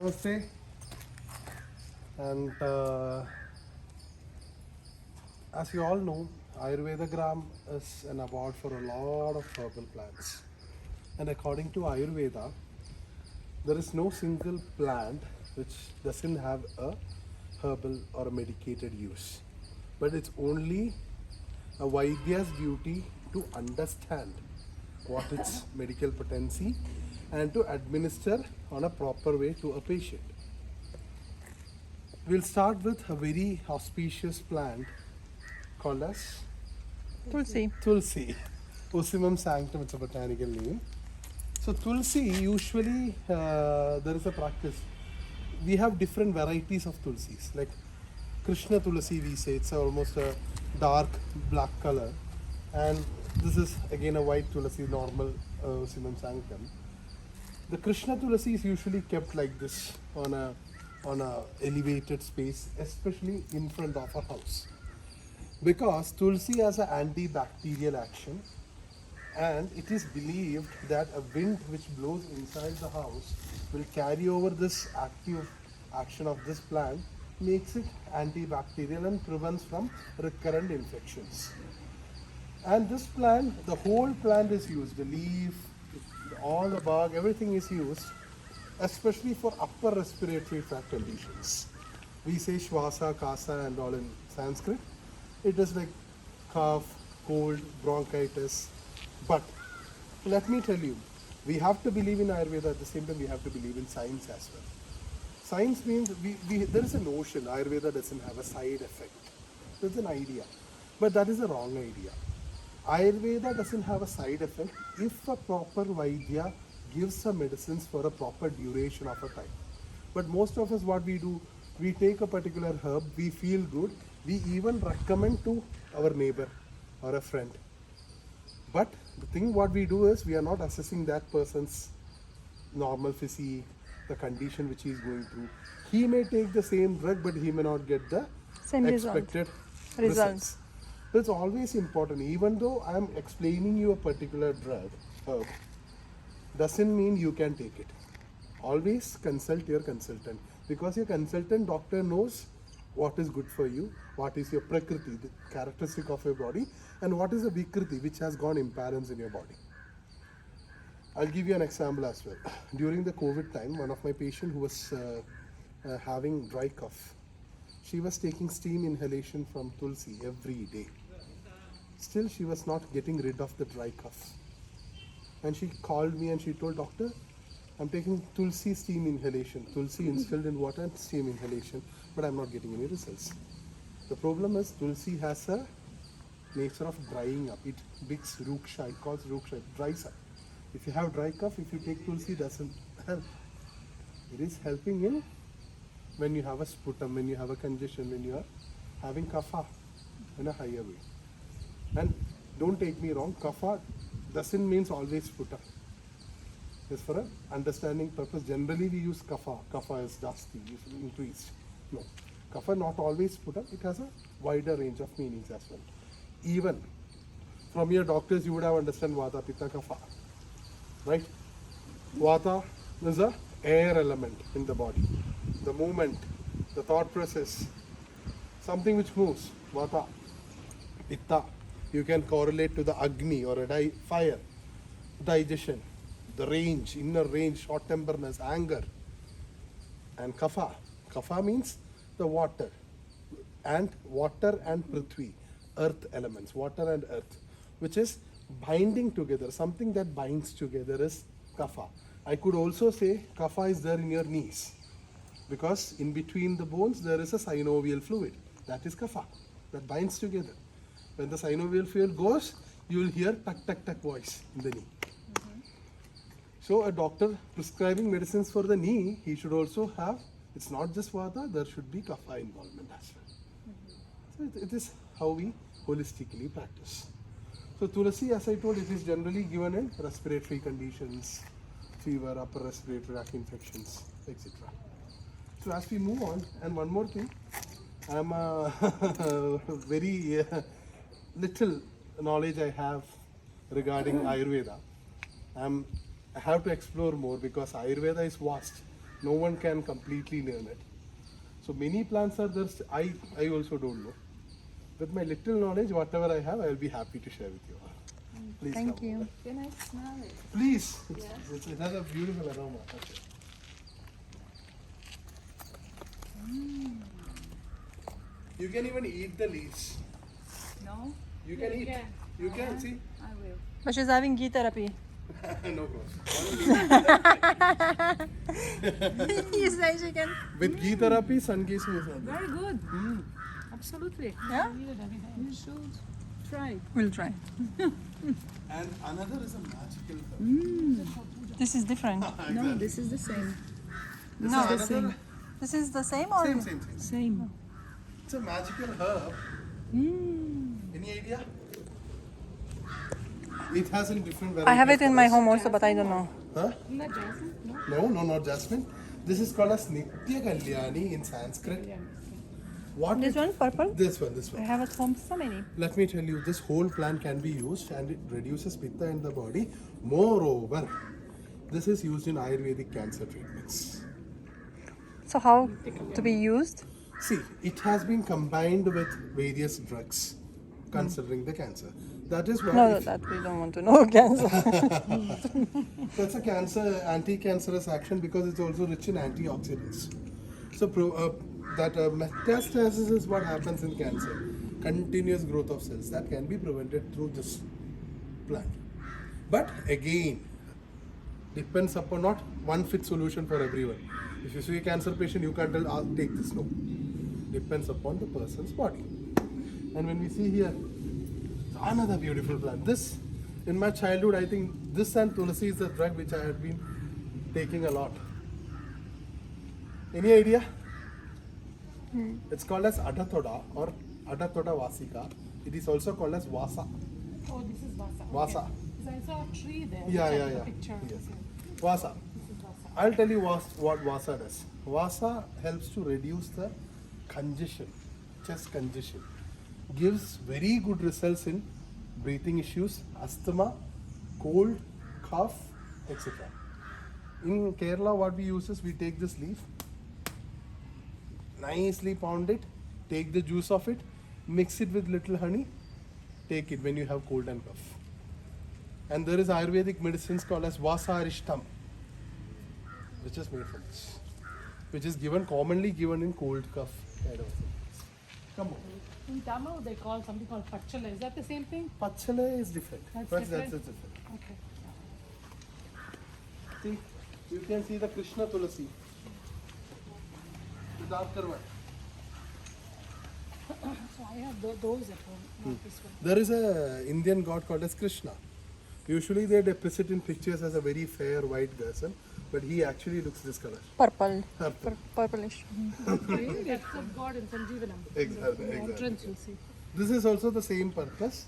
Namaste. And as you all know, AyurvedaGram is an award for a lot of herbal plants. And according to Ayurveda, there is no single plant which doesn't have a herbal or a medicated use. But it's only a Vaidya's duty to understand what its medical potency and to administer on a proper way to a patient. We'll start with a very auspicious plant called as Tulsi. Tulsi. Ocimum sanctum, it's a botanical name. So Tulsi, usually there is a practice. We have different varieties of Tulsis. Like Krishna Tulsi, we say it's almost a dark black color. And this is again a white Tulsi, normal Ocimum sanctum. The Krishna Tulsi is usually kept like this on a elevated space, especially in front of a house, because Tulsi has an antibacterial action, and it is believed that a wind which blows inside the house will carry over this active action of this plant, makes it antibacterial and prevents from recurrent infections. And this plant, the whole plant is used, the leaf, all the bark, everything is used, especially for upper respiratory tract conditions. We say Shwasa, Kasa and all in Sanskrit. It is like cough, cold, bronchitis. But let me tell you, we have to believe in Ayurveda, at the same time we have to believe in science as well. Science means there is a notion Ayurveda doesn't have a side effect. There's an idea. But that is a wrong idea. Ayurveda doesn't have a side effect if a proper Vaidya gives some medicines for a proper duration of a time. But most of us, what we do, we take a particular herb, we feel good, we even recommend to our neighbor or a friend. But the thing what we do is, we are not assessing that person's normal physique, the condition which he is going through. He may take the same drug, but he may not get the Same expected results. So it's always important, even though I am explaining you a particular drug, herb, doesn't mean you can take it. Always consult your consultant, because your consultant doctor knows what is good for you, what is your prakriti, the characteristic of your body, and what is the vikriti which has gone imbalance in your body. I'll give you an example as well. During the COVID time, one of my patients who was having dry cough, she was taking steam inhalation from Tulsi every day. Still, she was not getting rid of the dry cough. And she called me and she told, Doctor, I'm taking Tulsi steam inhalation. Tulsi instilled in water and steam inhalation, but I'm not getting any results. The problem is Tulsi has a nature of drying up. It becomes ruksha, it calls ruksha, it dries up. If you have dry cough, if you take Tulsi, it doesn't help. It is helping in when you have a sputum, when you have a congestion, when you are having kapha in a higher way. And don't take me wrong, kapha doesn't mean always sputum. It's for an understanding purpose. Generally we use kapha. Kapha is dusty, increased. No. Kapha not always sputum. It has a wider range of meanings as well. Even from your doctors you would have understand Vata, Pitta, Kapha. Right? Vata is a air element in the body. The movement, the thought process, something which moves. Vata. Pitta, you can correlate to the Agni or a fire, digestion, the range, inner range, short temperness, anger. And Kapha. Kapha means the water and Prithvi, earth elements, water and earth, which is binding together. Something that binds together is Kapha. I could also say Kapha is there in your knees, because in between the bones there is a synovial fluid. That is Kapha, that binds together. When the synovial fluid goes, you will hear tuck tuck tuck voice in the knee. So a doctor prescribing medicines for the knee, he should also have, it's not just Vata, there should be Kapha involvement as well. So it is how we holistically practice. So Tulsi, as I told, it is generally given in respiratory conditions, fever, upper respiratory tract infections, etc. So as we move on, and one more thing, I'm very little knowledge I have regarding Ayurveda. I have to explore more, because Ayurveda is vast. No one can completely learn it. So many plants are there. I also don't know. With my little knowledge, whatever I have, I will be happy to share with you all. Please Thank come you. over. Can I smell it? Please. It has a beautiful aroma. Okay. You can even eat the leaves. No? You can eat. can. You can see. I will. But she's having ghee therapy. No problem. You say she can. With ghee therapy, sun gazing is not there. Very good. Absolutely. Yeah? You should try. We'll try. And another is a magical herb. This is different. No, this is the same. This No. is another, This is the same or? same. Same. It's a magical herb. Any idea? It has in different varieties. I have it in my home also, but I don't know. Huh? Not jasmine? No? No, not jasmine. This is called as Nitya Kalyani in Sanskrit. What This it- one, purple? This one. I have at home so many. Let me tell you, this whole plant can be used and it reduces pitta in the body. Moreover, this is used in Ayurvedic cancer treatments. So how to be used? See, it has been combined with various drugs considering the cancer. That is why No, that we don't want to know cancer. that's a anti-cancerous action because it's also rich in antioxidants. So metastasis is what happens in cancer. Continuous growth of cells that can be prevented through this plant. But again, depends upon not one fit solution for everyone. If you see a cancer patient, you can't tell, take this. No. Depends upon the person's body. And when we see here, another beautiful plant. This, in my childhood, I think this and tulsi is the drug which I had been taking a lot. Any idea? It's called as Adathoda or Adathoda Vasika. It is also called as Vasa. Oh, this is Vasa. Vasa. Okay. So I saw a tree there. Yeah. Picture. Yes. Vasa. This is Vasa. I'll tell you what Vasa does. Vasa helps to reduce the congestion, chest congestion. Gives very good results in breathing issues, asthma, cold, cough, etc. In Kerala, what we use is we take this leaf, nicely pound it, take the juice of it, mix it with little honey, take it when you have cold and cough. And there is Ayurvedic medicines called as Vasarishtam, which is made from this, which is commonly given in cold cough kind of thing. Come on. In Tamil, they call something called Pachala. Is that the same thing? Pachale is different. That's That's different? different. Okay. See, you can see the Krishna Tulasi. The darker one. So I have those at home, not this one. There is a Indian god called as Krishna. Usually they depict in pictures as a very fair white person, but he actually looks this color. Purple. Purple. Purplish. Really? That's the god in Sanjeevanam. Exactly, The exactly. entrance you'll see. This is also the same purpose.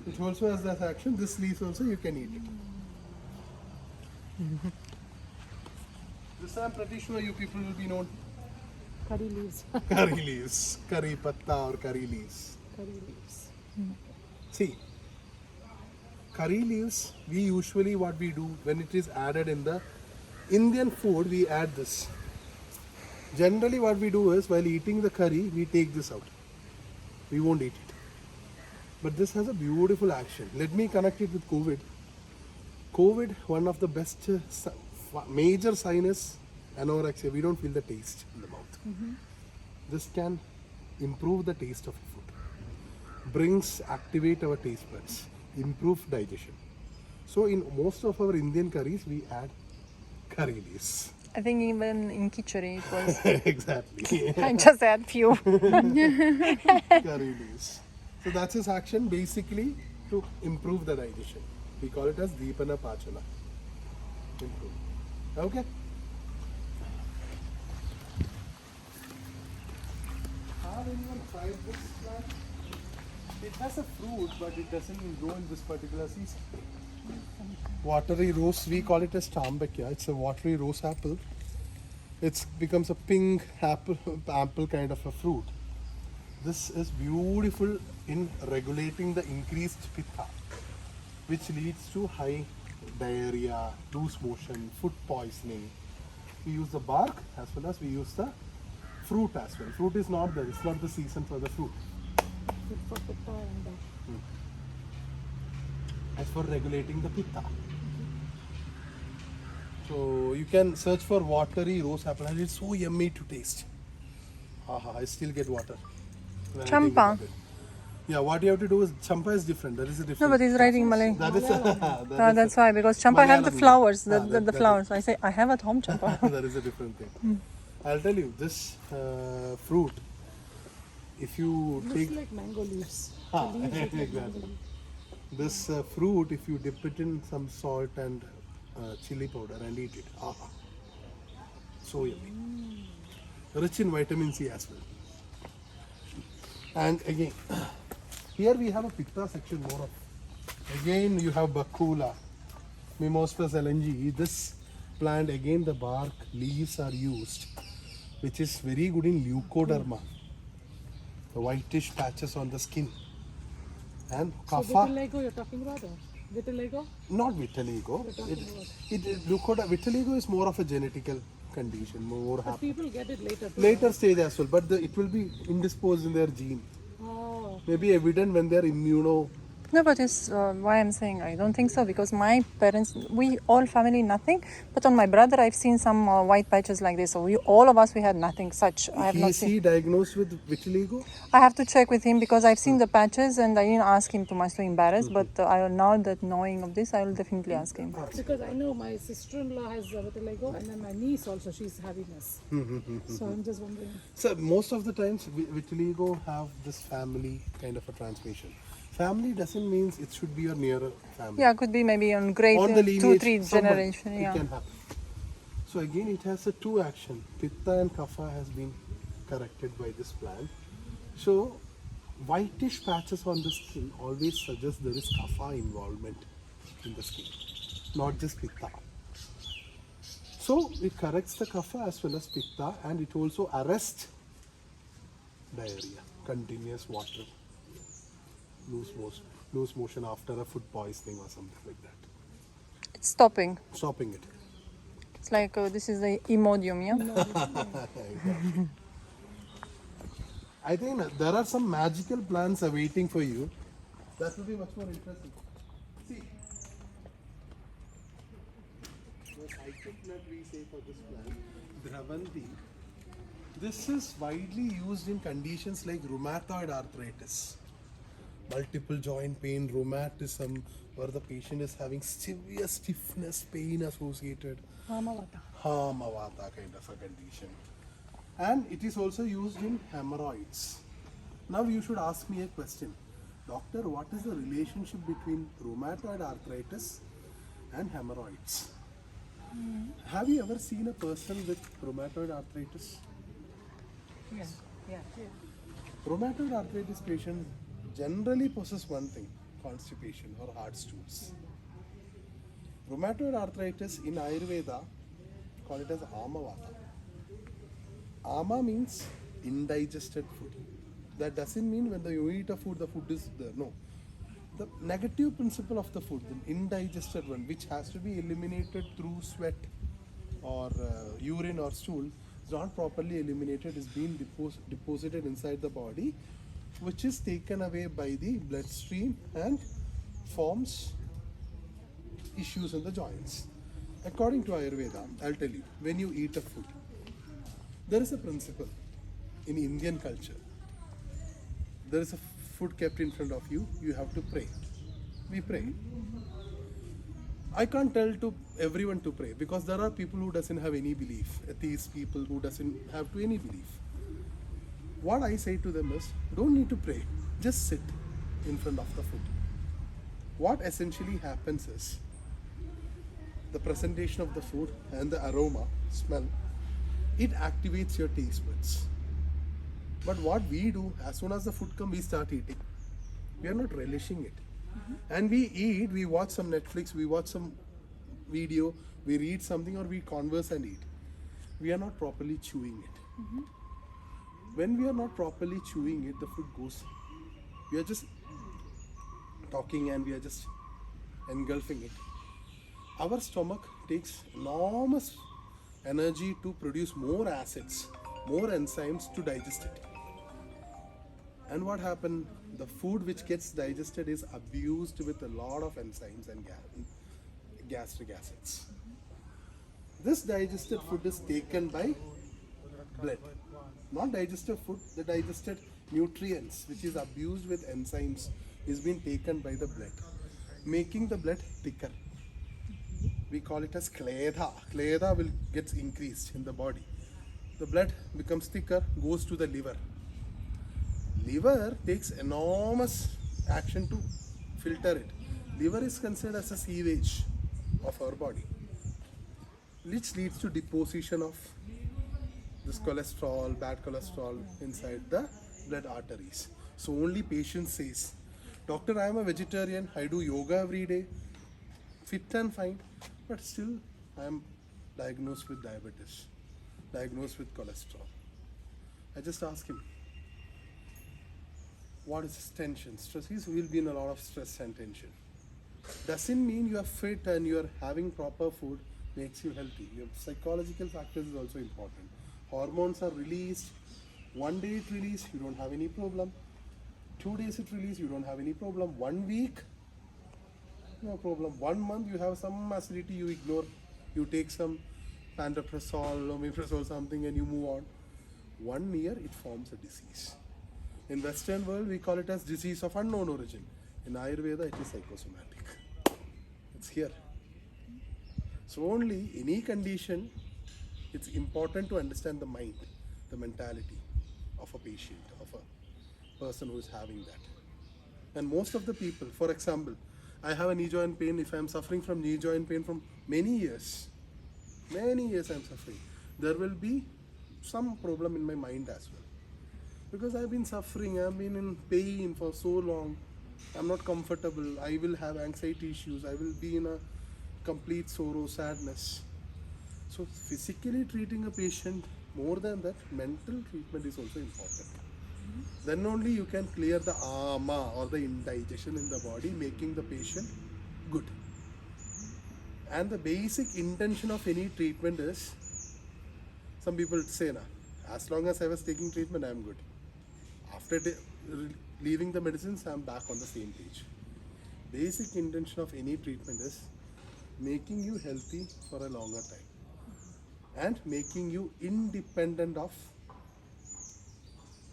It also has that action. This leaf also you can eat it. This I'm pretty sure you people will be known. Curry leaves. Curry leaves, curry patta or curry leaves. Curry leaves. See, curry leaves, we usually what we do when it is added in the Indian food, we add this. Generally what we do is while eating the curry, we take this out. We won't eat it. But this has a beautiful action. Let me connect it with COVID. COVID, one of the best major sign is anorexia. We don't feel the taste in the mouth. This can improve the taste of food. Activate our taste buds. Improve digestion. So in most of our Indian curries, we add curry leaves. I think even in khichdi it was. Exactly. I just had few. Curry leaves. So that's his action basically to improve the digestion. We call it as Deepana Pachana. Improve. Okay? Have anyone tried this plant? It has a fruit, but it doesn't grow in this particular season. Watery rose, we call it as Tambakya. It's a watery rose apple. It becomes a pink apple kind of a fruit. This is beautiful in regulating the increased pitta, which leads to high diarrhea, loose motion, food poisoning. We use the bark as well as we use the fruit as well. Fruit is not there. It's not the season for the fruit. Good for pitta and As for regulating the pitta. So you can search for watery rose apple and it's so yummy to taste. I still get water. when I think Champa. about it. Yeah, what you have to do is champa is different. That is a No, different. but he's writing Malay. That is That's why, because champa have the Malayalam. flowers, Ah, the that flowers. I say, I have at home champa. that is a different thing. I'll tell you this fruit. If you looks take like mango leaves. Ah, The leaves look like exactly. mango leaves. this fruit, if you dip it in some salt and chili powder and eat it, so yummy. Rich in vitamin C as well. And again, here we have a pitta section more of. Again, you have Bakula, Mimospus LNG. This plant, again, the bark, leaves are used, which is very good in leukoderma, the whitish patches on the skin. And So kapha, vitiligo you're talking about? Or? Vitiligo? not vitiligo. Vitiligo is more of a genetical condition, more But happen. people get it later too. Later stage as well, but it will be indisposed in their gene. Oh. Maybe evident when they are immuno. No, but it's why I'm saying I don't think so, because my parents, we all family nothing, but on my brother I've seen some white patches like this. So all of us, we had nothing such. I have not Is seen. he diagnosed with vitiligo? I have to check with him because I've seen the patches and I didn't ask him too much to embarrass. But now that knowing of this, I will definitely ask him. Because I know my sister-in-law has vitiligo, and then my niece also, she's having this. So I'm just wondering. So most of the times vitiligo have this family kind of a transmission. Family doesn't mean it should be your nearer family. Yeah, could be maybe on grade On the 2-3 someone, generation. it Yeah. can happen. So again, it has a two action. Pitta and kapha has been corrected by this plant. So whitish patches on the skin always suggest there is kapha involvement in the skin, not just pitta. So it corrects the kapha as well as pitta, and it also arrests diarrhea, continuous water, loose motion after a food poisoning or something like that. It's stopping. Stopping it. It's like this is the Imodium, yeah? Exactly. I think there are some magical plants awaiting for you. That will be much more interesting. See, the psychic nut we say for this plant, Dravanti, this is widely used in conditions like rheumatoid arthritis, multiple joint pain, rheumatism, where the patient is having severe stiffness, pain associated, Hamavata. Hamavata kind of a condition. And it is also used in hemorrhoids. Now you should ask me a question. Doctor, what is the relationship between rheumatoid arthritis and hemorrhoids? Have you ever seen a person with rheumatoid arthritis? Yes. Yeah. Rheumatoid arthritis patients generally possess one thing, constipation or hard stools. Rheumatoid arthritis in Ayurveda, call it as Amavata. Ama means indigested food. That doesn't mean when you eat a food, the food is there. No. The negative principle of the food, the indigested one, which has to be eliminated through sweat or urine or stool, is not properly eliminated, is being deposited inside the body, which is taken away by the bloodstream and forms issues in the joints. According to Ayurveda, I'll tell you, when you eat a food, there is a principle in Indian culture. There is a food kept in front of you, you have to pray. We pray. I can't tell to everyone to pray because there are people who doesn't have any belief, atheist people who doesn't have to any belief. What I say to them is, don't need to pray, just sit in front of the food. What essentially happens is, the presentation of the food and the aroma, smell, it activates your taste buds. But what we do, as soon as the food comes, we start eating. We are not relishing it. And we eat, we watch some Netflix, we watch some video, we read something or we converse and eat. We are not properly chewing it. When we are not properly chewing it, the food goes. We are just talking and we are just engulfing it. Our stomach takes enormous energy to produce more acids, more enzymes to digest it. And what happened? The food which gets digested is abused with a lot of enzymes and gastric acids. This digested food is taken by blood. Not digested food, the digested nutrients which is abused with enzymes is being taken by the blood, making the blood thicker. We call it as kledha. Kledha will get increased in the body. The blood becomes thicker, goes to the liver. Liver takes enormous action to filter it. Liver is considered as a sewage of our body, which leads to deposition of this cholesterol, bad cholesterol inside the blood arteries. So only patient says, doctor, I am a vegetarian, I do yoga every day, fit and fine, but still I am diagnosed with diabetes, diagnosed with cholesterol. I just ask him, what is his tension? Stress. He will be in a lot of stress and tension. Doesn't mean you are fit and you are having proper food makes you healthy. Your psychological factors is also important. Hormones are released. One day it released, you don't have any problem. 2 days it released, you don't have any problem. 1 week, no problem. 1 month you have some acidity, you ignore. You take some pantoprazole, omeprazole, something, and you move on. 1 year it forms a disease. In Western world, we call it as disease of unknown origin. In Ayurveda, it is psychosomatic. It's here. So only any condition, it's important to understand the mind, the mentality of a patient, of a person who is having that. And most of the people, for example, I have a knee joint pain. If I am suffering from knee joint pain from many years I am suffering, there will be some problem in my mind as well. Because I've been suffering, I've been in pain for so long, I'm not comfortable, I will have anxiety issues, I will be in a complete sorrow, sadness. So physically treating a patient, more than that, mental treatment is also important. Then only you can clear the ama or the indigestion in the body, making the patient good. And the basic intention of any treatment is, some people say, as long as I was taking treatment, I am good. After leaving the medicines, I am back on the same page. Basic intention of any treatment is making you healthy for a longer time and making you independent of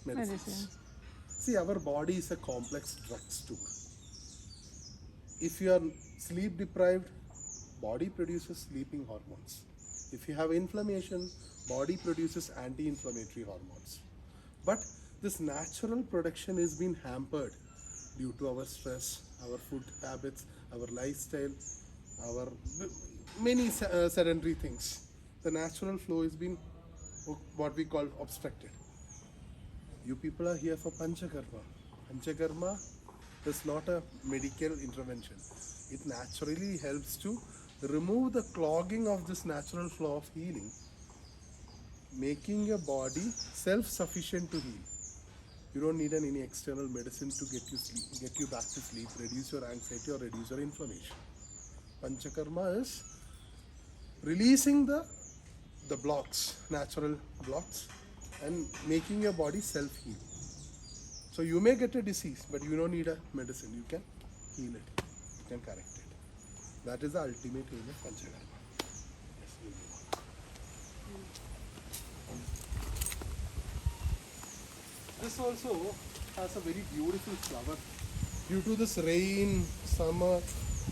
medicines. See, our body is a complex drugstore. If you are sleep deprived, body produces sleeping hormones. If you have inflammation, body produces anti-inflammatory hormones. But this natural production is being hampered due to our stress, our food habits, our lifestyle, our many sedentary things. The natural flow is being what we call obstructed. You people are here for Panchakarma. Panchakarma is not a medical intervention. It naturally helps to remove the clogging of this natural flow of healing, making your body self-sufficient to heal. You don't need any external medicine to get you back to sleep, reduce your anxiety or reduce your inflammation. Panchakarma is releasing the blocks, natural blocks, and making your body self-heal. So you may get a disease, but you don't need a medicine. You can heal it. You can correct it. That is the ultimate aim of Panchakarma. This also has a very beautiful flower. Due to this rain, summer,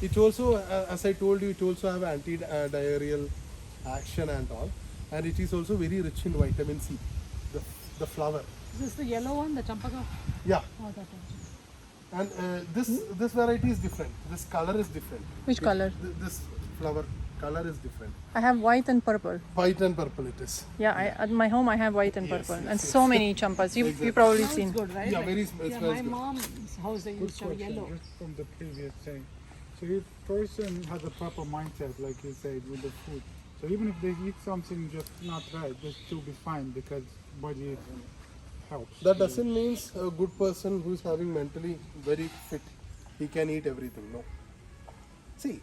it also, as I told you, it also have anti-diarrheal action and all. And it is also very rich in vitamin C, the flower. Is this the yellow one, the champaka? Yeah. Oh, that one. And this variety is different. This color is different. Which color? This flower color is different. I have white and purple. White and purple it is. Yeah, at my home I have white and purple, and yes. so many champas. You probably Smells seen. good, right? Yeah, Like- very yeah, smells my good. mom's house they Good used to have question, yellow. just from the previous thing. So if person has a proper mindset, like you said, with the food, so even if they eat something just not right, they still be fine because body helps. That doesn't mean a good person who is having mentally very fit, he can eat everything. No. See,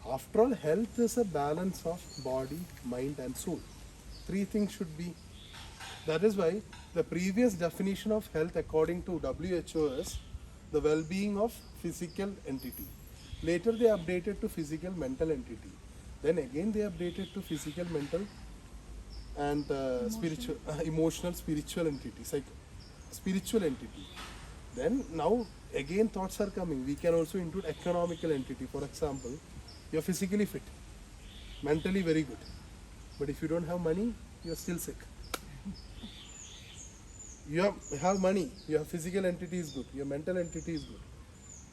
after all, health is a balance of body, mind and soul. Three things should be. That is why the previous definition of health according to WHO is the well-being of physical entity. Later they updated to physical mental entity. Then again they updated to physical mental and spiritual, emotional spiritual entity, spiritual entity. Then now again thoughts are coming. We can also include economical entity. For example, you are physically fit, mentally very good, but if you don't have money, you are still sick. You have money, your physical entity is good, your mental entity is good.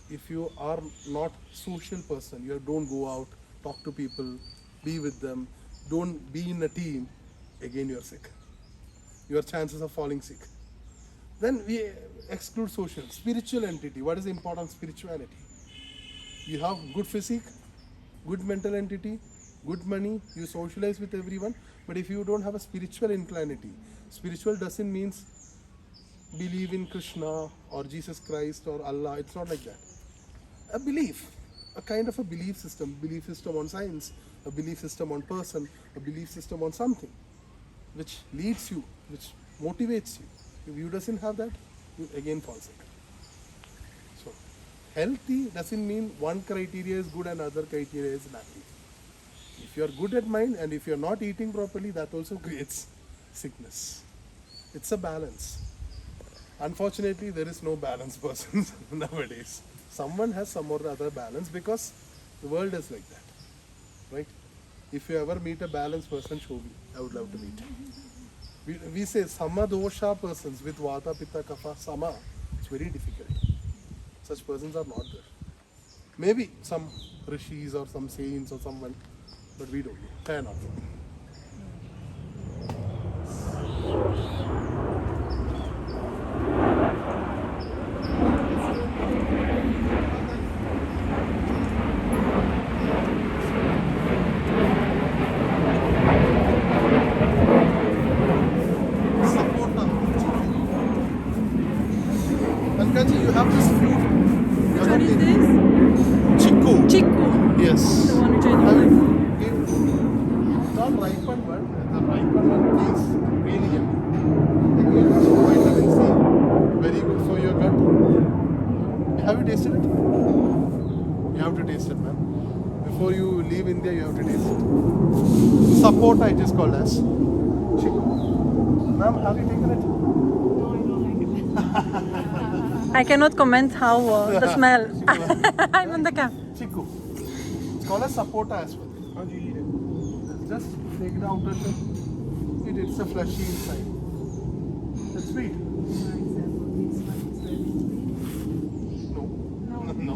If you are not social person, you don't go out, talk to people, be with them, don't be in a team, again you are sick. Your chances of falling sick. Then we exclude social. Spiritual entity, what is the importance of spirituality? You have good physique, good mental entity, good money, you socialize with everyone, but if you don't have a spiritual inclination, spiritual doesn't mean believe in Krishna or Jesus Christ or Allah, it's not like that. A belief, a kind of a belief system on science, a belief system on person, a belief system on something, which leads you, which motivates you. If you doesn't have that, you again fall sick. So, healthy doesn't mean one criteria is good and other criteria is bad. If you are good at mind and if you are not eating properly, that also creates sickness. It's a balance. Unfortunately, there is no balanced person nowadays. Someone has some or other balance because the world is like that, right? If you ever meet a balanced person, show me. I would love to meet. We say sama dosha persons with vata, pitta, kapha, sama. It's very difficult. Such persons are not there. Maybe some rishis or some saints or someone, but we don't know. Fair enough. You have this fruit. Which one is this? Chiku. Chiku. Yes. The one which I don't like. It's not ripened one. The ripened one tastes really yummy. Again, vitamin C, very good for your gut. Have you tasted it? You have to taste it, man. Before you leave India, you have to taste it. Sapota, it is called as. Chiku. Ma'am, have you taken it? No, I don't like it. I cannot comment how the smell. I'm on the cam. Chiku. It's called as sapota as well. How do you eat it? Just take the outer shell. It's a fleshy inside. It's sweet. No.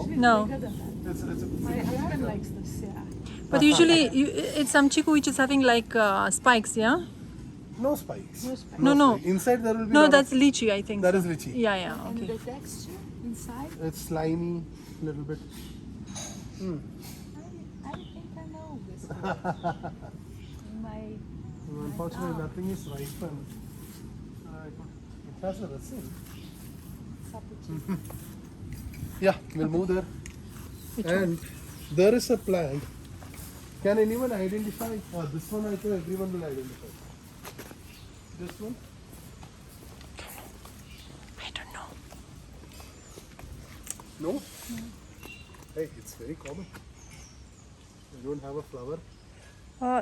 No. Bigger than that. It's My husband likes this, yeah. But usually it's some chiku which is having like spikes, yeah? no spikes. No spikes. No. Spikes. Inside there will be No, lot that's of, lychee, I think. that so. is lychee. Yeah, And okay. the texture inside, It's slimy, little bit. I think I know this. My Unfortunately, nothing is ripened. It has a resin. supper Yeah, we'll move there. And there is a plant. Can anyone identify? This one I think everyone will identify. This one? I don't know. No? Hey, it's very common. You don't have a flower.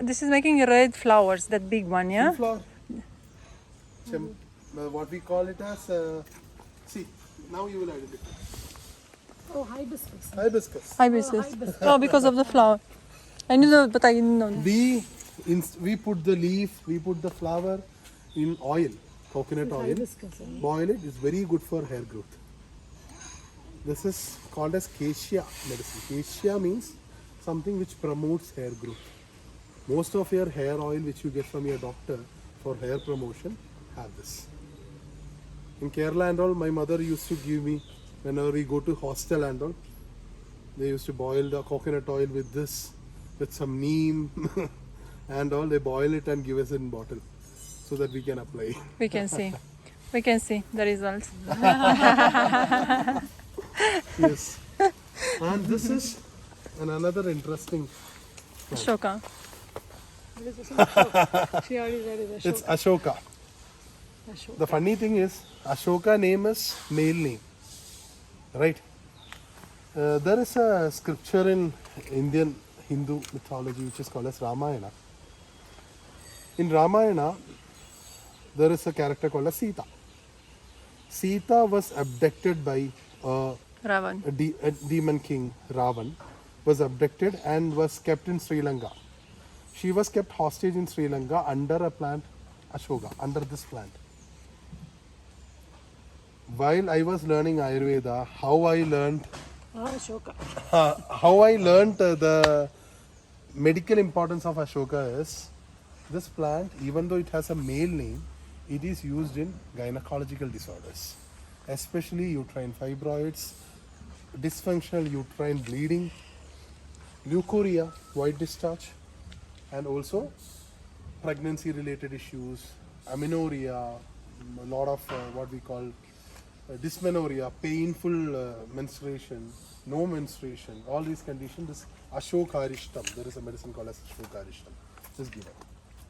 This is making red flowers, that big one, yeah? Flower. What we call it as, see, now you will identify. Oh, hibiscus. Hibiscus. Hibiscus. hibiscus. Oh, because of the flower. I knew that, but I didn't know. We put the leaf, we put the flower in oil, coconut oil. Hibiscus. Boil it. It's very good for hair growth. This is called as cassia medicine. Cassia means something which promotes hair growth. Most of your hair oil which you get from your doctor for hair promotion have this. In Kerala and all, my mother used to give me, whenever we go to hostel and all, they used to boil the coconut oil with this, with some neem and all. They boil it and give us in bottle so that we can apply. We can see. We can see the results. Yes. And this is another interesting. Shoka. What is this? Ashoka. She already read it. It's Ashoka. Ashoka. Ashoka. The funny thing is, Ashoka name is male name, right? There is a scripture in Indian Hindu mythology which is called as Ramayana. In Ramayana, there is a character called as Sita. Sita was abducted by Ravan. a demon king, Ravan, was abducted and was kept in Sri Lanka. She was kept hostage in Sri Lanka under a plant, Ashoka, under this plant. While I was learning Ayurveda, how I learned Ashoka. the medical importance of Ashoka is this plant, even though it has a male name, it is used in gynecological disorders, especially uterine fibroids, dysfunctional uterine bleeding, leukorrhea, white discharge, and also pregnancy related issues, amenorrhea, a lot of what we call dysmenorrhea, painful menstruation, no menstruation, all these conditions, this Ashokarishtam, there is a medicine called as Ashokarishtam, is given.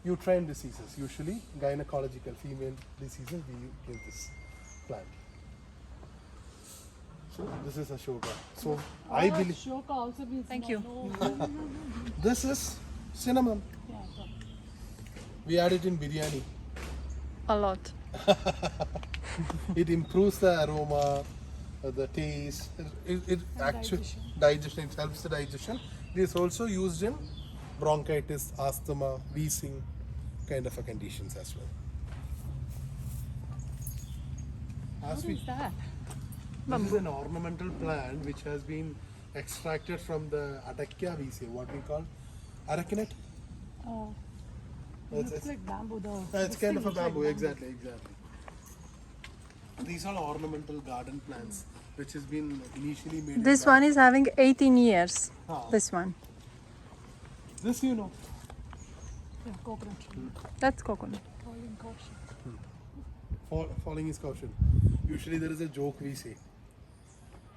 Uterine diseases, usually gynecological female diseases, we give this plant. So this is Ashoka. So I believe Ashoka also means Thank no, you. No. this is cinnamon. Yeah, so- We add it in biryani. A lot. It improves the aroma, the taste. It actually digestion. It helps the digestion. It is also used in bronchitis, asthma, wheezing kind of a conditions as well. As we, that? this is an ornamental plant which has been extracted from the Adakya, we say, what we call arachinet. Oh, It's, looks like bamboo though. it's kind of a bamboo, exactly. These are ornamental garden plants which has been initially made. This one is having 18 years. Ah. This one. This you know. Yeah, coconut tree. That's coconut. Falling caution. Falling is caution. Usually there is a joke we say.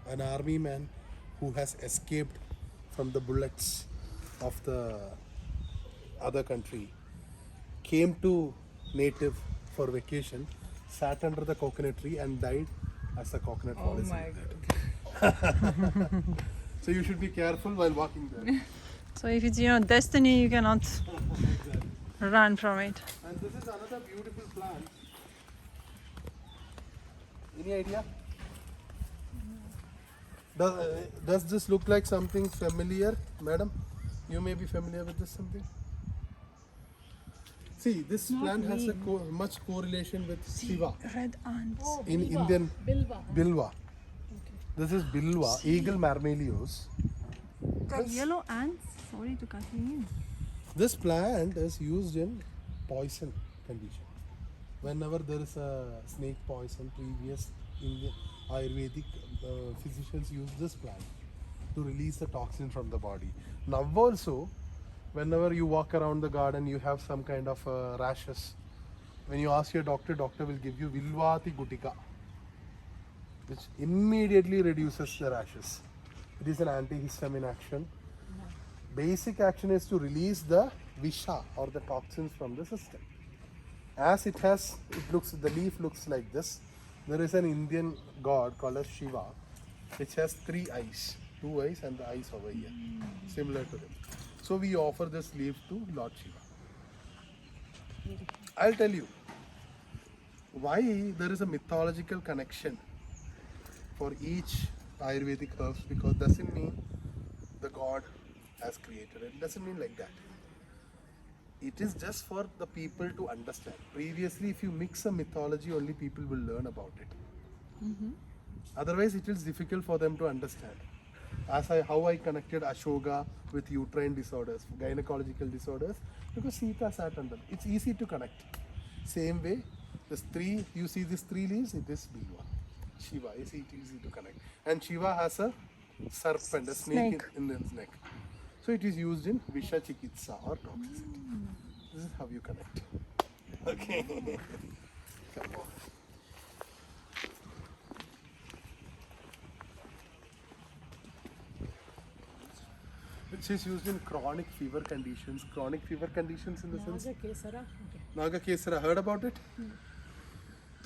An army man who has escaped from the bullets of the other country came to native for vacation, sat under the coconut tree and died as a coconut Oh falling. my god. So you should be careful while walking there. So if it's destiny, you cannot Exactly. run from it. And this is another beautiful plant. Any idea? Does this look like something familiar, madam? You may be familiar with this something. See, this plant has a much correlation with Shiva Red ants. Oh, in bilva. Indian Bilva. Bilva. Okay. This is Bilva, Eagle marmelios. The yellow ants. Sorry to cut you in. This plant is used in poison condition. Whenever there is a snake poison, previous Indian Ayurvedic physicians use this plant to release the toxin from the body. Now also, whenever you walk around the garden, you have some kind of rashes. When you ask your doctor, doctor will give you Vilvati Gutika, which immediately reduces the rashes. It is an antihistamine action. Basic action is to release the visha or the toxins from the system. As it has, the leaf looks like this. There is an Indian god called as Shiva, which has 3 eyes, 2 eyes and the eyes over here, similar to them. So we offer this leaf to Lord Shiva. I'll tell you why there is a mythological connection for each Ayurvedic herbs, because doesn't mean the god has created it. Doesn't mean like that. It is just for the people to understand. Previously, if you mix a mythology, only people will learn about it. Otherwise, it is difficult for them to understand. How I connected Ashoka with uterine disorders, gynecological disorders, because Sita sat under. It's easy to connect. Same way, you see these 3 leaves, it is Bilva. Shiva, it's easy to connect. And Shiva has a serpent, a snake in his neck. So it is used in Visha Chikitsa or toxicity. This is how you connect. Okay. Come on. which is used in chronic fever conditions. Chronic fever conditions in the sense. Naga Kesara. Okay. Naga Kesara, heard about it?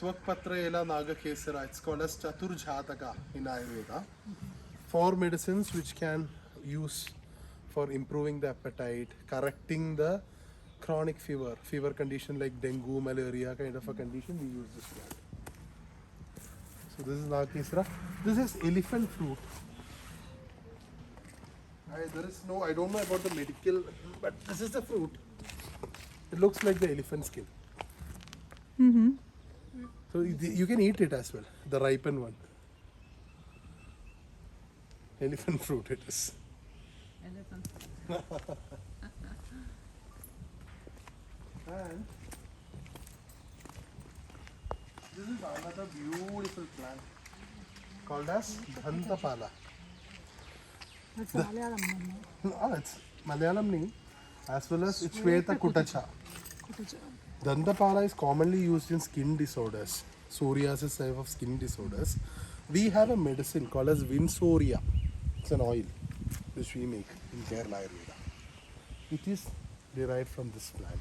Tvakpatra Ela Naga Kesara. It's called as Chaturjhataka in Ayurveda. 4 medicines which can use for improving the appetite, correcting the chronic fever condition like dengue, malaria kind of a condition. We use this plant. So this is Naga Kesara. This is elephant fruit. I don't know about the medical, but this is the fruit. It looks like the elephant skin. So you can eat it as well, the ripened one. Elephant fruit it is. And this is another beautiful plant called as Dhantapala. That's a Malayalam name. No, it's Malayalam name as well as it's Shweta Kutacha. Dhantapala is commonly used in skin disorders, psoriasis type of skin disorders. We have a medicine called as Vinsoria. It's an oil which we make in Kerala Ayurveda. It is derived from this plant.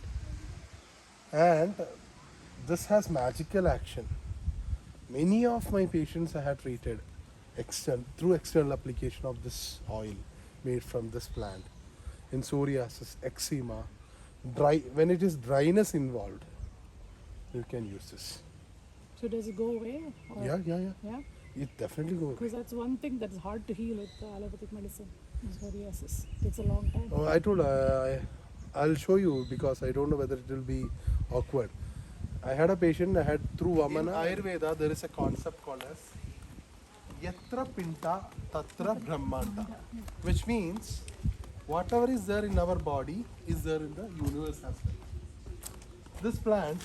And this has magical action. Many of my patients I have treated through external application of this oil made from this plant. In psoriasis, eczema, when it is dryness involved, you can use this. So does it go away? Or? Yeah. Yeah? It definitely goes away. Because that's one thing that's hard to heal with allopathic medicine. Is psoriasis. Takes a long time. Oh, I told I'll show you because I don't know whether it will be awkward. I had a patient I had through Vamana. In Ayurveda, there is a concept called as Yatra Pinta Tatra Brahmanda, which means whatever is there in our body is there in the universe as well. This plant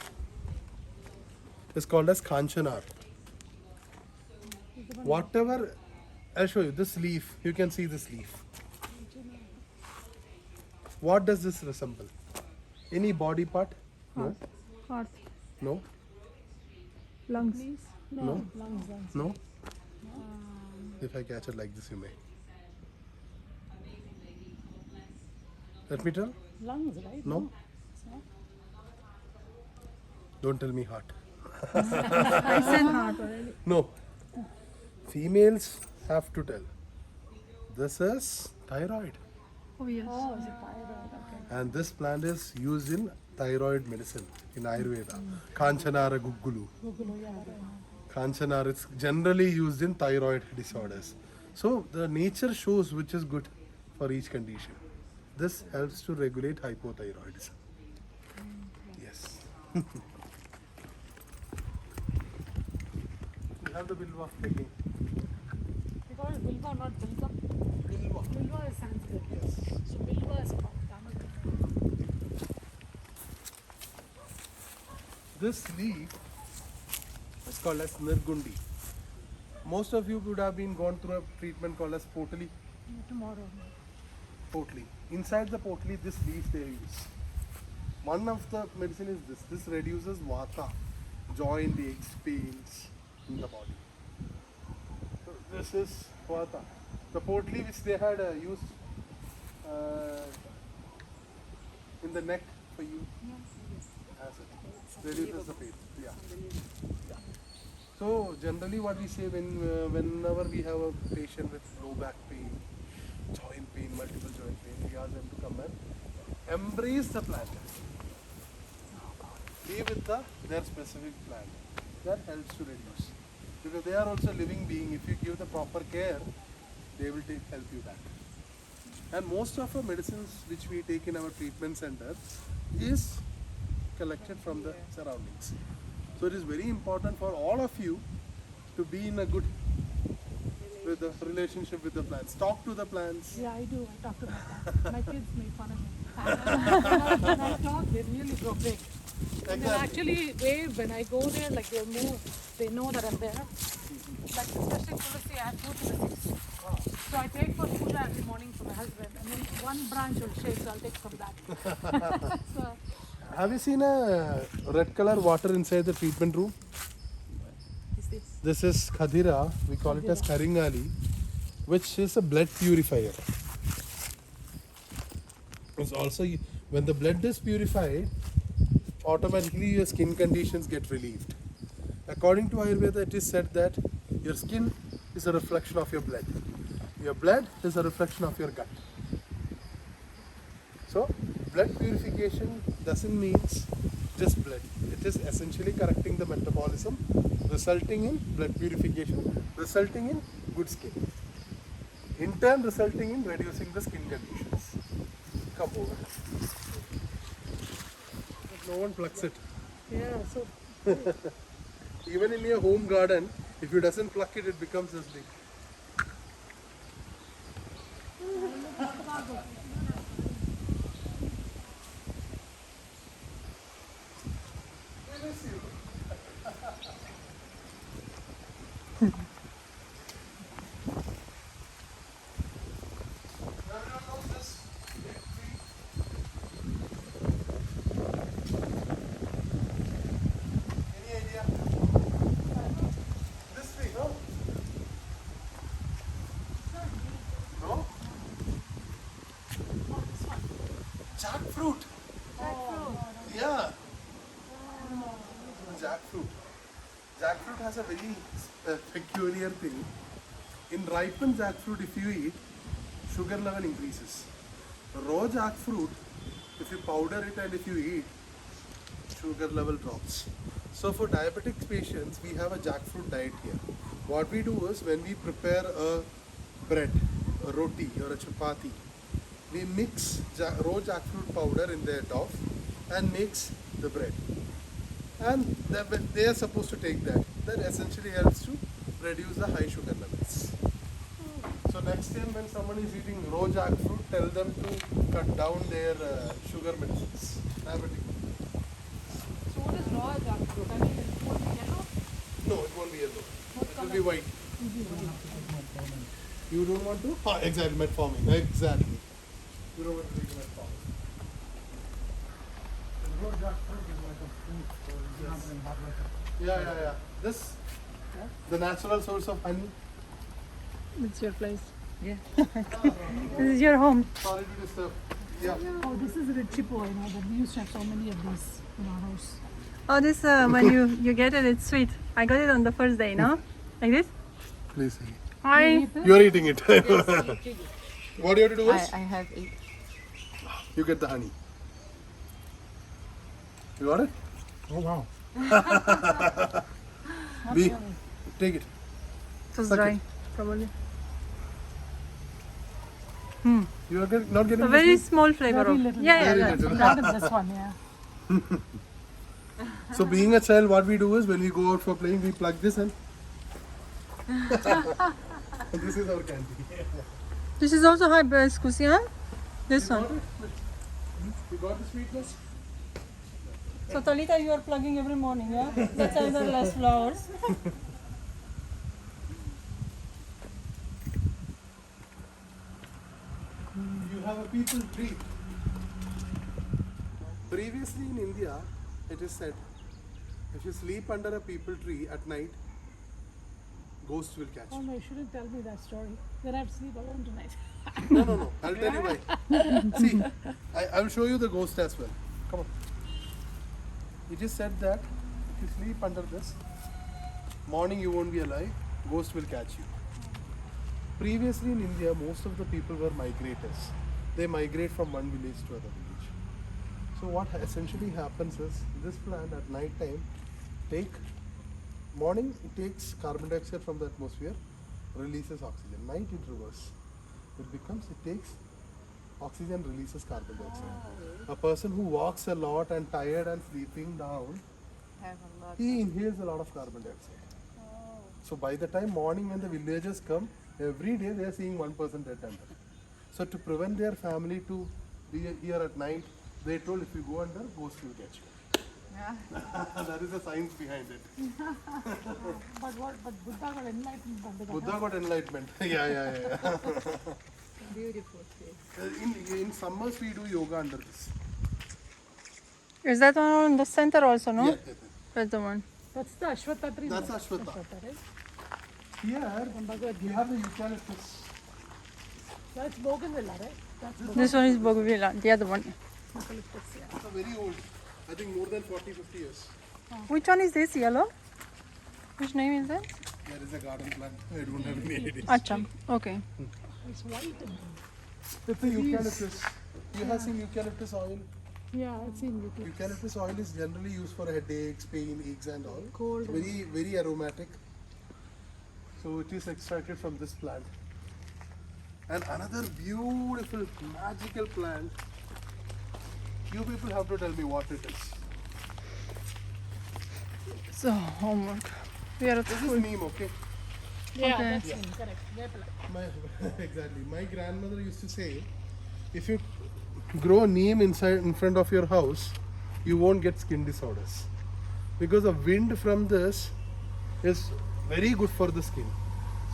is called as Kanchanaar. Whatever, I'll show you this leaf. You can see this leaf. What does this resemble? Any body part? No. Heart, No. lungs. No. Lungs. No. If I catch it like this, you may. Let me tell. Lungs, right? No. It's not. Don't tell me heart. I said heart already. No. Females have to tell. This is thyroid. Oh yes. Oh, is it thyroid? Okay. And this plant is used in thyroid medicine in Ayurveda. Kanchanaar guggulu. Google, yeah. Right. Kanchanaar is generally used in thyroid disorders. So the nature shows which is good for each condition. This helps to regulate hypothyroidism. Yes. You have the bilva taking. They call it Bilva, not Bilva. Bilva. Bilva is Sanskrit. Yes. So Bilva is called Tamil. This leaf is called as Nirgundi. Most of you would have been gone through a treatment called as potli. Tomorrow. Potli. Inside the potli, this leaf they use. One of the medicine is this. This reduces vata, joint aches, pains in the body. So this is vata. The potli which they had used in the neck for you, as it reduces the pain. Yeah. So generally, what we say whenever we have a patient with low back pain, joint pain, multiple joint pain, we ask them to come and embrace the plant. Be with their specific plant. That helps to reduce. Because they are also living being. If you give the proper care, they will help you back. And most of our medicines which we take in our treatment center is collected from the surroundings. So it is very important for all of you to be in a good with the relationship with the plants. Talk to the plants. Yeah, I do. I talk to my plants. My kids make fun of me. When I talk, they really grow big. And they actually wave when I go there, like they'll move. They know that I'm there. Like especially Tulsi, I have 2 Tulsis. So I take for puja every morning for my husband. And then one branch will shake, so I'll take from that. So, Have you seen a red color water inside the treatment room? is this? This is Khadira. We call it as Karingali, which is a blood purifier. It's also when the blood is purified, automatically your skin conditions get relieved. According to Ayurveda, it is said that your skin is a reflection of your blood. Your blood is a reflection of your gut. So, blood purification doesn't mean just blood. It is essentially correcting the metabolism, resulting in blood purification, resulting in good skin. In turn, resulting in reducing the skin conditions. Come over. No one plucks it. Yeah, so Even in your home garden, if you doesn't pluck it, it becomes this big. Any idea? This tree, no? No? Jackfruit. Yeah. Jackfruit. Jackfruit has a very peculiar thing. In ripened jackfruit, if you eat, sugar level increases. Raw jackfruit, if you powder it and if you eat, sugar level drops. So for diabetic patients, we have a jackfruit diet here. What we do is when we prepare a bread, a roti or a chapati, we mix raw jackfruit powder in their dough and mix the bread. And they are supposed to take that. That essentially helps to reduce the high sugar levels. So next time when someone is eating raw jackfruit, tell them to cut down their sugar medicines. Diabetic. so what is raw jackfruit? I mean, it won't be yellow. No, it won't be yellow. It will be white. You don't want to? Ah, exactly, metformin. Exactly. You don't want to take metformin. The raw jackfruit is like a fruit, so it's not going to have like a... Yeah. This, the natural source of honey. It's your place. Yeah. This is your home. Sorry to disturb. Yeah. Oh, this is a chipo, you know, that we used to have so many of these in our house. Oh, this when you get it, it's sweet. I got it on the first day, no? Like this? Please eat. Hi. You are eating it. What you have to do is I have 8. you get the honey. You got it? Oh, wow. Take it. It was Suck dry, it. probably. You are not getting A very small flavor Very of. little. Yeah, Very that's little. That is this one, yeah. So being a child, what we do is when we go out for playing, we plug this in. This is our candy. This is also hibiscus, yeah? This You one. got it? You got the sweetness? So Talita, you are plugging every morning, yeah? That's either less flowers. You have a people tree. Previously in India, it is said, if you sleep under a people tree at night, ghosts will catch Oh you. no, you shouldn't tell me that story. Then I have to sleep alone tonight. No. I'll tell you why. See, I'll show you the ghost as well. Come on. It is said that if you sleep under this, morning you won't be alive, ghost will catch you. Previously in India, most of the people were migrators. They migrate from one village to another village. So what essentially happens is, this plant at night time, morning it takes carbon dioxide from the atmosphere, releases oxygen. Night it reverse. It takes oxygen, releases carbon dioxide. A person who walks a lot and tired and sleeping down, he inhales a lot of carbon dioxide. So by the time morning when the villagers come, every day they are seeing one person dead under. So to prevent their family to be here at night, they told if you go under, ghost will catch you. That is the science behind it. But Buddha got enlightened under that. Buddha got enlightenment. Yeah. Beautiful place. In summers we do yoga under this. Is that one on the center also, no? Yeah. That's the one. That's the Ashwatha tree. That's no? Ashwatha. Right? Here And Bhagavad we Gita. have the eucalyptus. That's bougainvillea, right? This one is bougainvillea, the other one. Eucalyptus, yeah. It's a very old. I think more than 40-50 years. Which one is this yellow? Which name is that? There is a garden plant. I don't have any idea. Acha. Okay. It's white. It's a eucalyptus. You have seen eucalyptus oil? Yeah, I've seen eucalyptus. Eucalyptus oil is generally used for headaches, pain, aches and all. Cold. Very, very aromatic. So it is extracted from this plant. And another beautiful, magical plant. You people have to tell me what it is. So, homework. We are at This school. is neem, okay? Yeah, Okay. that's correct. Vepala. Exactly. My grandmother used to say, if you grow neem in front of your house, you won't get skin disorders. Because the wind from this is very good for the skin.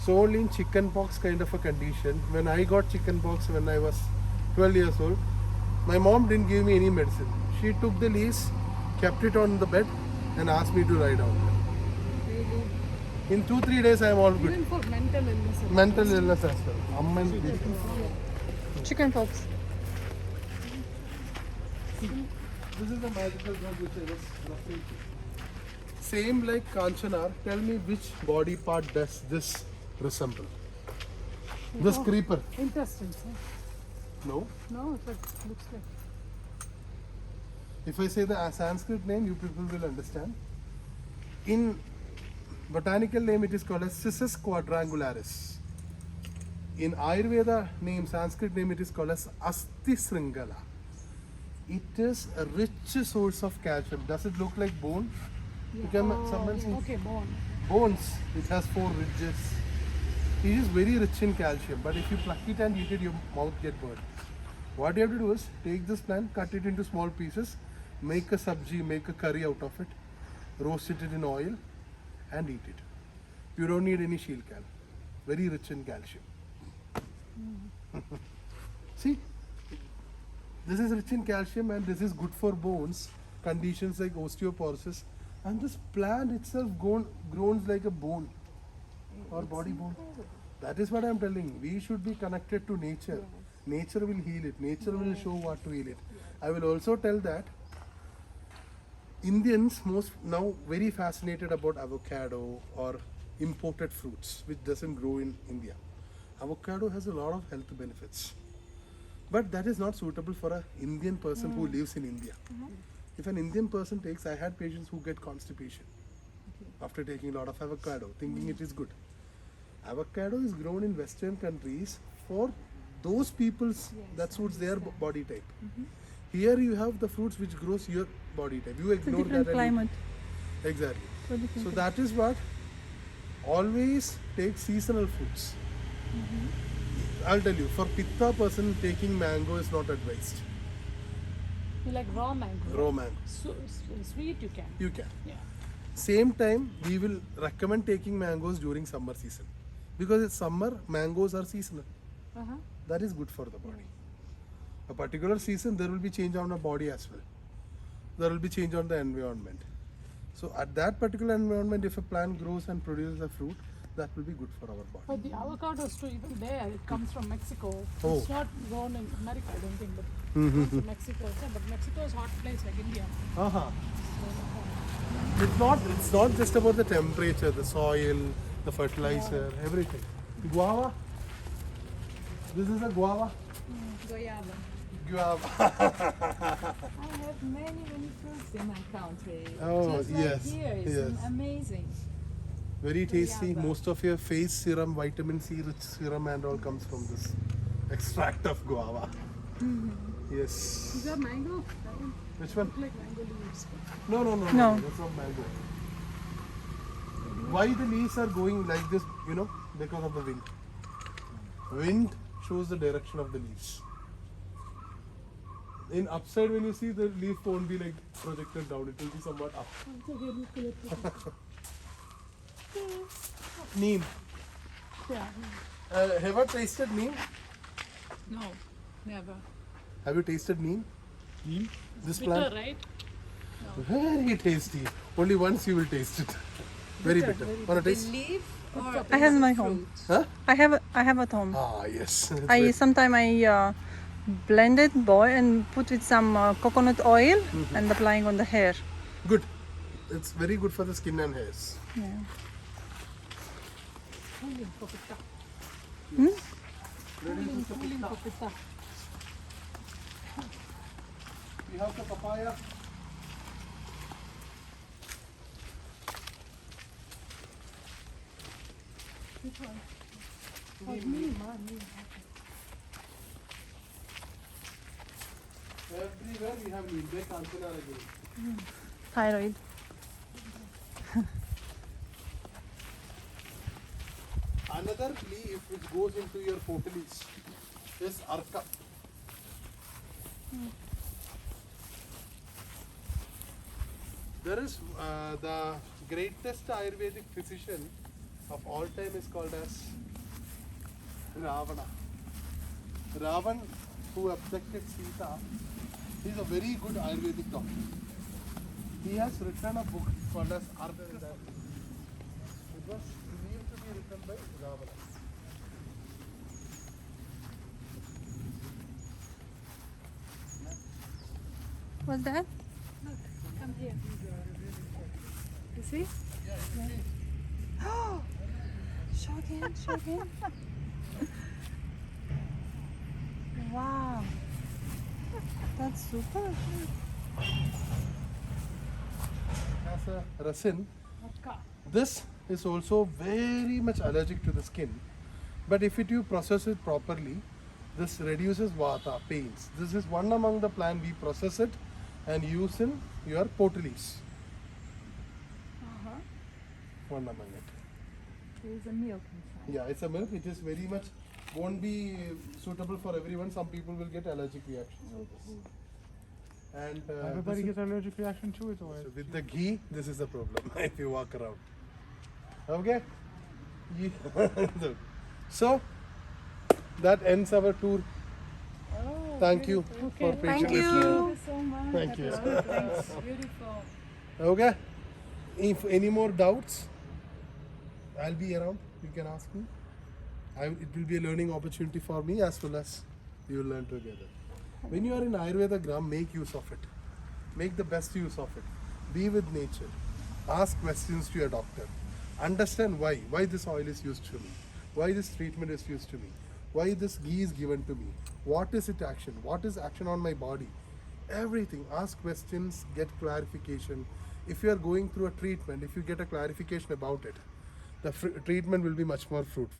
So only in chicken pox kind of a condition, when I got chicken pox when I was 12 years old, my mom didn't give me any medicine. She took the leaves, kept it on the bed and asked me to lie down. In 2-3 days I am all good. Even for mental illness. Mental illness as well. Chicken pox. This is the magical drug which I was referring to. Same like Kanchanaar, tell me which body part does this resemble? This creeper. Intestines. No. No, it looks like. If I say the Sanskrit name, you people will understand. In botanical name, it is called as Cissus quadrangularis. In Ayurveda name, Sanskrit name, it is called as Asti Sringala. It is a rich source of calcium. Does it look like bone? You can someone see Okay, bone. bones. It has 4 ridges. It is very rich in calcium. But if you pluck it and eat it, your mouth get burned. What you have to do is take this plant, cut it into small pieces, make a sabji, make a curry out of it, roast it in oil, and eat it. You don't need any shield cal. Very rich in calcium. See, this is rich in calcium and this is good for bones, conditions like osteoporosis. And this plant itself grows like a bone or body bone. That is what I am telling. We should be connected to nature. Nature will heal it. Nature will show what to heal it. I will also tell that Indians most now very fascinated about avocado or imported fruits which doesn't grow in India. Avocado has a lot of health benefits. But that is not suitable for an Indian person who lives in India. If an Indian person takes, I had patients who get constipation after taking a lot of avocado, thinking it is good. Avocado is grown in Western countries for those people's that suits their body type. Here you have the fruits which grows your body type. You It's a ignore different that. climate. Exactly. So different. So that is what always take seasonal fruits. I'll tell you, for Pitta person taking mango is not advised. You like raw mango. Raw mango. So, sweet you can. You can. Yeah. Same time, we will recommend taking mangoes during summer season. Because it's summer, mangoes are seasonal. That is good for the body. A particular season, there will be change on the body as well. There will be change on the environment. So at that particular environment, if a plant grows and produces a fruit, that will be good for our body. But the avocados too, even there, it comes from Mexico. Oh. It's not grown in America, I don't think, but it comes from Mexico. Yeah, but Mexico is a hot place like India. It's not just about the temperature, the soil, the fertilizer, everything. Guava. This is a guava. Guava. Guava. I have many fruits in my country. Oh, Just like yes, here, it's yes. amazing. Very tasty. Guava. Most of your face serum, vitamin C rich serum and all comes from this extract of guava. Yes. Is that mango? That one Which one? look like mango leaves. No. No. That's not mango. Why the leaves are going like this, because of the wind. Wind shows the direction of the leaves. In upside, when you see, the leaf won't be like projected down, it will be somewhat up. Neem. Yeah. Have you tasted neem? No, never. Have you tasted neem? Neem? This Bitter, plant? right? Very tasty. Only once you will taste it. Very bitter. Wanna The taste? leaf or I have in my home. Huh? I have at home. Ah, yes. Sometimes I blend it, boil, and put with some coconut oil and applying on the hair. Good. It's very good for the skin and hairs. Yeah. Cooling for pitta. Reduces the Cooling pitta. for pitta. We have the papaya. Which one? Oh, neem, neem. Everywhere we have neem. They Kanchanaar again. Thyroid. Another leaf which goes into your potalis is arka. There is the greatest Ayurvedic physician of all time is called as Ravana. Ravan, who abducted Sita, he is a very good Ayurvedic doctor. He has written a book called as Arthritis. It was believed to be written by Ravana. What's that? Come here. You see? Shocking, shocking. Wow. That's super. As a resin, Vodka. this is also very much allergic to the skin. But if you process it properly, this reduces vata, pains. This is one among the plant we process it and use in your potalis. One among it. There is a milk inside. Yeah, it's a milk. It is very much won't be suitable for everyone. Some people will get allergic reactions to this. And Everybody this gets allergic reaction to it, or so with the ghee, this is the problem if you walk around. Okay? So, that ends our tour. Thank you for Okay. patiently Thank you. listening. Thank you so much. Thank you. Thanks. Beautiful. Okay? If any more doubts, I'll be around. You can ask me. It will be a learning opportunity for me as well as you will learn together. When you are in AyurvedaGram, make use of it. Make the best use of it. Be with nature. Ask questions to your doctor. Understand why this oil is used to me. Why this treatment is used to me. Why this ghee is given to me. What is its action? What is action on my body? Everything. Ask questions, get clarification. If you are going through a treatment, if you get a clarification about it, the treatment will be much more fruitful.